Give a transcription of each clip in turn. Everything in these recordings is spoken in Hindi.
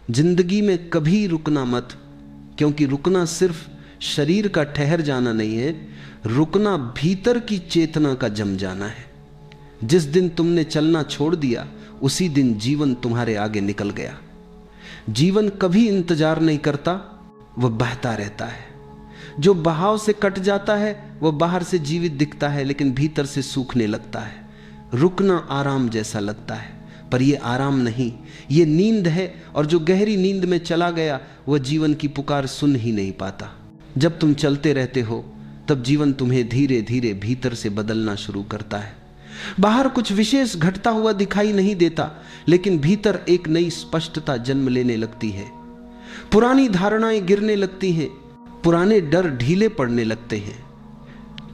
जिंदगी में कभी रुकना मत, क्योंकि रुकना सिर्फ शरीर का ठहर जाना नहीं है, रुकना भीतर की चेतना का जम जाना है। जिस दिन तुमने चलना छोड़ दिया उसी दिन जीवन तुम्हारे आगे निकल गया। जीवन कभी इंतजार नहीं करता, वह बहता रहता है। जो बहाव से कट जाता है वह बाहर से जीवित दिखता है, लेकिन भीतर से सूखने लगता है। रुकना आराम जैसा लगता है, पर यह आराम नहीं, यह नींद है। और जो गहरी नींद में चला गया वह जीवन की पुकार सुन ही नहीं पाता। जब तुम चलते रहते हो तब जीवन तुम्हें धीरे धीरे भीतर से बदलना शुरू करता है। बाहर कुछ विशेष घटता हुआ दिखाई नहीं देता, लेकिन भीतर एक नई स्पष्टता जन्म लेने लगती है। पुरानी धारणाएं गिरने लगती हैं, पुराने डर ढीले पड़ने लगते हैं।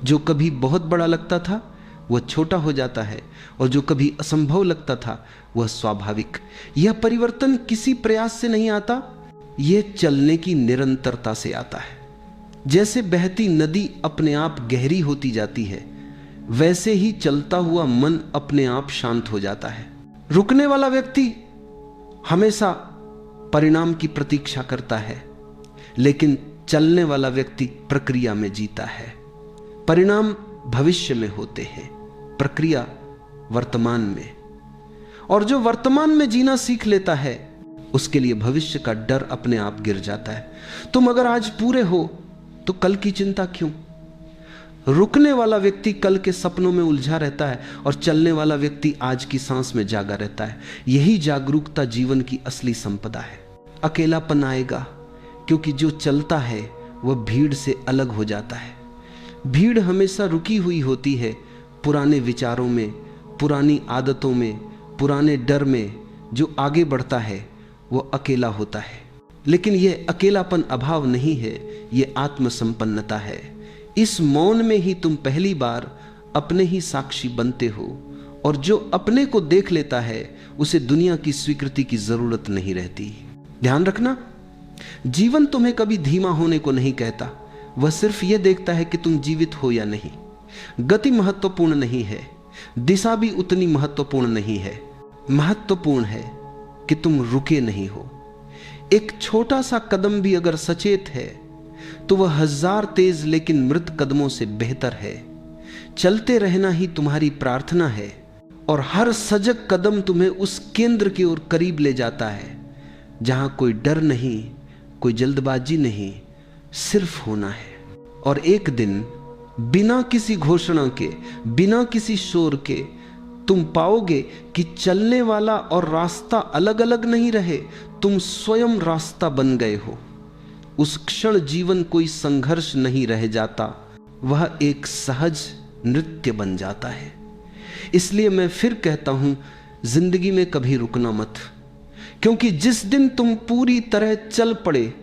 जो कभी बहुत बड़ा लगता था वह छोटा हो जाता है, और जो कभी असंभव लगता था वह स्वाभाविक। यह परिवर्तन किसी प्रयास से नहीं आता, यह चलने की निरंतरता से आता है। जैसे बहती नदी अपने आप गहरी होती जाती है, वैसे ही चलता हुआ मन अपने आप शांत हो जाता है। रुकने वाला व्यक्ति हमेशा परिणाम की प्रतीक्षा करता है, लेकिन चलने वाला व्यक्ति प्रक्रिया में जीता है। परिणाम भविष्य में होते हैं, प्रक्रिया वर्तमान में। और जो वर्तमान में जीना सीख लेता है उसके लिए भविष्य का डर अपने आप गिर जाता है। तुम अगर आज पूरे हो तो कल की चिंता क्यों? रुकने वाला व्यक्ति कल के सपनों में उलझा रहता है, और चलने वाला व्यक्ति आज की सांस में जागा रहता है। यही जागरूकता जीवन की असली संपदा है। अकेलापन आएगा, क्योंकि जो चलता है वह भीड़ से अलग हो जाता है। भीड़ हमेशा रुकी हुई होती है, पुराने विचारों में, पुरानी आदतों में, पुराने डर में। जो आगे बढ़ता है वह अकेला होता है। लेकिन यह अकेलापन अभाव नहीं है, यह आत्मसंपन्नता है। इस मौन में ही तुम पहली बार अपने ही साक्षी बनते हो, और जो अपने को देख लेता है उसे दुनिया की स्वीकृति की जरूरत नहीं रहती। ध्यान रखना, जीवन तुम्हें कभी धीमा होने को नहीं कहता, वह सिर्फ यह देखता है कि तुम जीवित हो या नहीं। गति महत्वपूर्ण नहीं है, दिशा भी उतनी महत्वपूर्ण नहीं है। महत्वपूर्ण है कि तुम रुके नहीं हो। एक छोटा सा कदम भी अगर सचेत है तो वह 1000 तेज लेकिन मृत कदमों से बेहतर है। चलते रहना ही तुम्हारी प्रार्थना है, और हर सजग कदम तुम्हें उस केंद्र की ओर करीब ले जाता है जहां कोई डर नहीं, कोई जल्दबाजी नहीं, सिर्फ होना है। और एक दिन बिना किसी घोषणा के, बिना किसी शोर के, तुम पाओगे कि चलने वाला और रास्ता अलग अलग नहीं रहे, तुम स्वयं रास्ता बन गए हो। उस क्षण जीवन कोई संघर्ष नहीं रह जाता, वह एक सहज नृत्य बन जाता है। इसलिए मैं फिर कहता हूं, जिंदगी में कभी रुकना मत, क्योंकि जिस दिन तुम पूरी तरह चल पड़े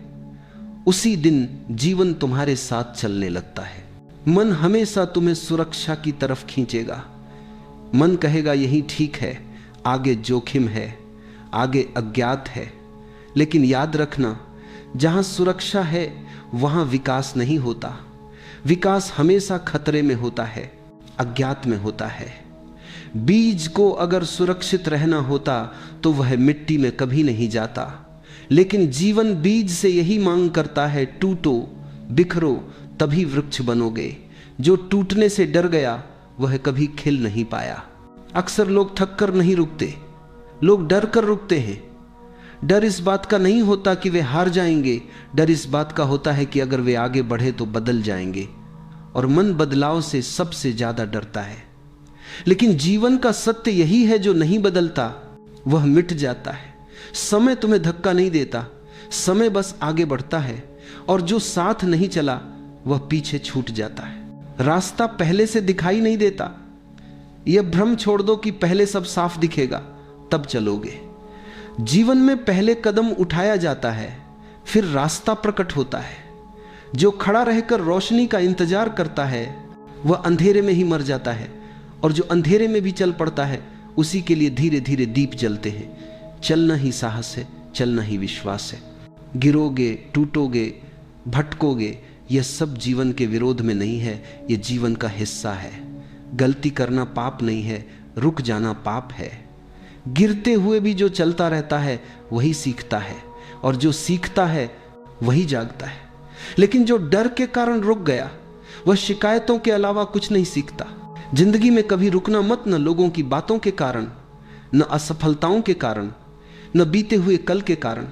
उसी दिन जीवन तुम्हारे साथ चलने लगता है। मन हमेशा तुम्हें सुरक्षा की तरफ खींचेगा। मन कहेगा यही ठीक है, आगे जोखिम है, आगे अज्ञात है। लेकिन याद रखना, जहां सुरक्षा है वहां विकास नहीं होता। विकास हमेशा खतरे में होता है, अज्ञात में होता है। बीज को अगर सुरक्षित रहना होता तो वह मिट्टी में कभी नहीं जाता, लेकिन जीवन बीज से यही मांग करता है, टूटो, बिखरो, तभी वृक्ष बनोगे। जो टूटने से डर गया वह कभी खिल नहीं पाया। अक्सर लोग थक कर नहीं रुकते, लोग डर कर रुकते हैं। डर इस बात का नहीं होता कि वे हार जाएंगे, डर इस बात का होता है कि अगर वे आगे बढ़े तो बदल जाएंगे। और मन बदलाव से सबसे ज्यादा डरता है। लेकिन जीवन का सत्य यही है, जो नहीं बदलता वह मिट जाता है। समय तुम्हें धक्का नहीं देता, समय बस आगे बढ़ता है, और जो साथ नहीं चला वह पीछे छूट जाता है। रास्ता पहले से दिखाई नहीं देता। यह भ्रम छोड़ दो कि पहले सब साफ दिखेगा तब चलोगे। जीवन में पहले कदम उठाया जाता है, फिर रास्ता प्रकट होता है। जो खड़ा रहकर रोशनी का इंतजार करता है वह अंधेरे में ही मर जाता है, और जो अंधेरे में भी चल पड़ता है उसी के लिए धीरे धीरे दीप जलते हैं। चलना ही साहस है, चलना ही विश्वास है। गिरोगे, टूटोगे, भटकोगे, यह सब जीवन के विरोध में नहीं है, यह जीवन का हिस्सा है। गलती करना पाप नहीं है, रुक जाना पाप है। गिरते हुए भी जो चलता रहता है वही सीखता है। और जो सीखता है वही जागता है। लेकिन जो डर के कारण रुक गया वह शिकायतों के अलावा कुछ नहीं सीखता। जिंदगी में कभी रुकना मत, न लोगों की बातों के कारण, न असफलताओं के कारण, न बीते हुए कल के कारण।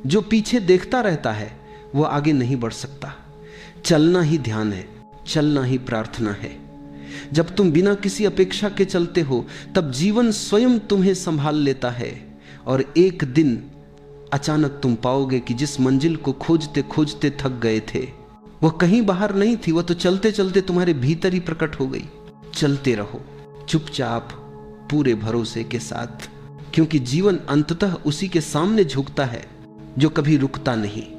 जो पीछे देखता रहता है वह आगे नहीं बढ़ सकता। चलना ही ध्यान है, चलना ही प्रार्थना है। जब तुम बिना किसी अपेक्षा के चलते हो तब जीवन स्वयं तुम्हें संभाल लेता है, और एक दिन अचानक तुम पाओगे कि जिस मंजिल को खोजते खोजते थक गए थे वह कहीं बाहर नहीं थी, वह तो चलते चलते तुम्हारे भीतर ही प्रकट हो गई। चलते रहो चुपचाप, पूरे भरोसे के साथ, क्योंकि जीवन अंततः उसी के सामने झुकता है जो कभी रुकता नहीं।